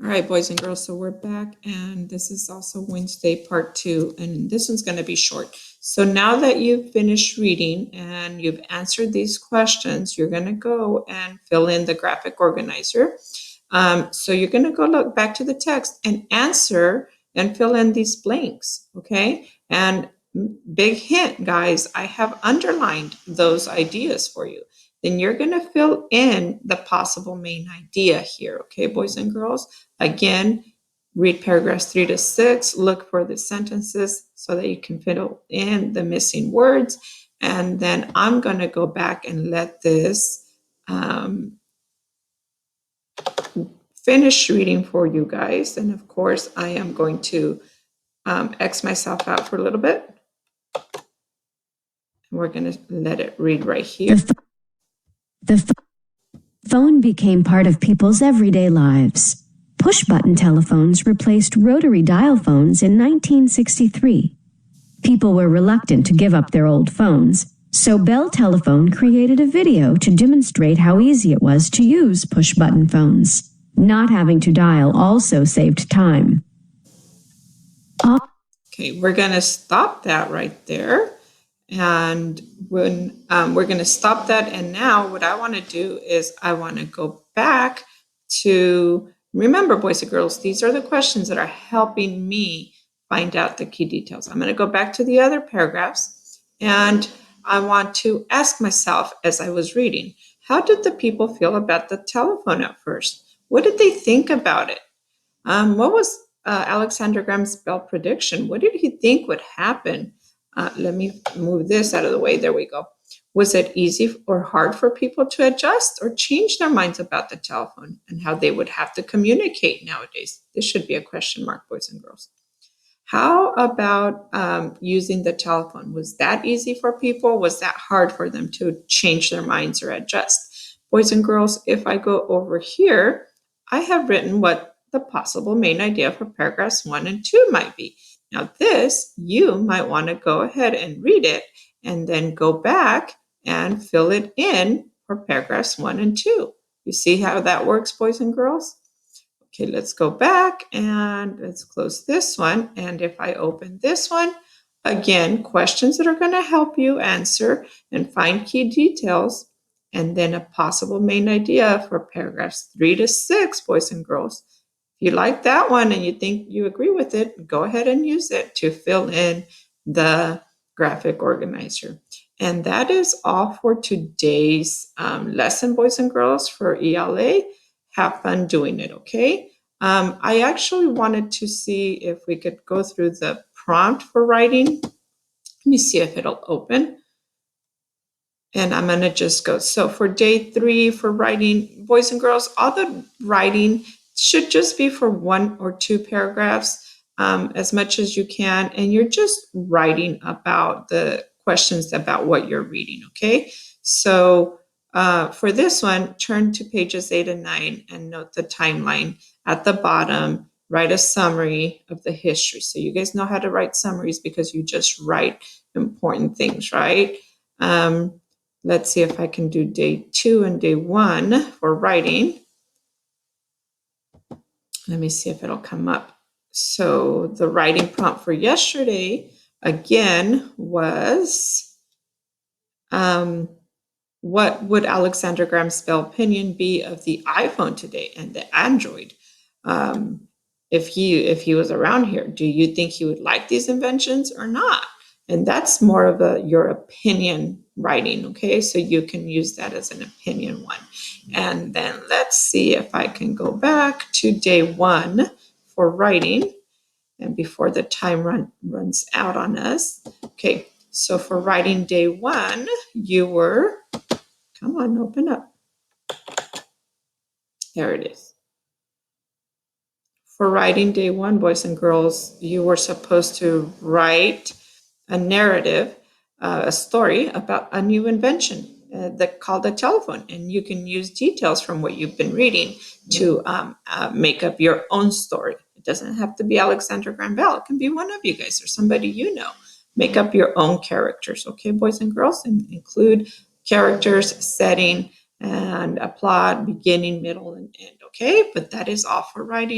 All right, boys and girls, so we're back, and this is also Wednesday part 2, and this one's going to be short. So now that you've finished reading and you've answered these questions, you're going to go and fill in the graphic organizer. So you're going to go look back to the text and answer and fill in these blanks, okay? And big hint, guys, I have underlined those ideas for you. Then you're going to fill in the possible main idea here, okay, boys and girls? Again, read paragraphs 3 to 6, look for the sentences so that you can fill in the missing words. And then I'm going to go back and let this finish reading for you guys. And of course, I am going to X myself out for a little bit. And we're going to let it read right here. The phone became part of people's everyday lives. Push-button telephones replaced rotary dial phones in 1963. People were reluctant to give up their old phones, so Bell Telephone created a video to demonstrate how easy it was to use push-button phones. Not having to dial also saved time. Okay, we're going to stop that right there. And when we're going to stop that, and now what I want to do is I want to go back to, remember, boys and girls, these are the questions that are helping me find out the key details. I'm going to go back to the other paragraphs, and I want to ask myself as I was reading, how did the people feel about the telephone at first? What did they think about it? What was Alexander Graham Bell's prediction? What did he think would happen? Let me move this out of the way. There we go. Was it easy or hard for people to adjust or change their minds about the telephone and how they would have to communicate nowadays? This should be a question mark, boys and girls. How about using the telephone? Was that easy for people? Was that hard for them to change their minds or adjust? Boys and girls, if I go over here, I have written what the possible main idea for paragraphs 1 and 2 might be. Now this, you might want to go ahead and read it and then go back and fill it in for paragraphs 1 and 2. You see how that works, boys and girls? Okay, let's go back and let's close this one. And if I open this one, again, questions that are going to help you answer and find key details, and then a possible main idea for paragraphs 3 to 6, boys and girls. If you like that one and you think you agree with it, go ahead and use it to fill in the graphic organizer. And that is all for today's lesson, boys and girls, for ELA. Have fun doing it, okay? I actually wanted to see if we could go through the prompt for writing. Let me see if it'll open. And I'm going to just go. So for day 3 for writing, boys and girls, all the writing should just be for 1 or 2 paragraphs, as much as you can. And you're just writing about the questions about what you're reading, okay? So for this one, turn to pages 8 and 9 and note the timeline at the bottom. Write a summary of the history. So you guys know how to write summaries because you just write important things, right? Let's see if I can do day 2 and day 1 for writing. Let me see if it'll come up. So the writing prompt for yesterday, again, was what would Alexander Graham Bell's opinion be of the iPhone today and the Android? If he was around here, do you think he would like these inventions or not? And that's more of your opinion writing, okay? So you can use that as an opinion one. And then let's see if I can go back to day 1 for writing and before the time runs out on us. Okay, so for writing day 1, you were, come on, open up. There it is. For writing day 1, boys and girls, you were supposed to write a narrative, a story about a new invention called a telephone. And you can use details from what you've been reading to make up your own story. It doesn't have to be Alexander Graham Bell. It can be one of you guys or somebody you know. Make up your own characters, okay, boys and girls? And include characters, setting, and a plot, beginning, middle, and end, okay? But that is all for writing.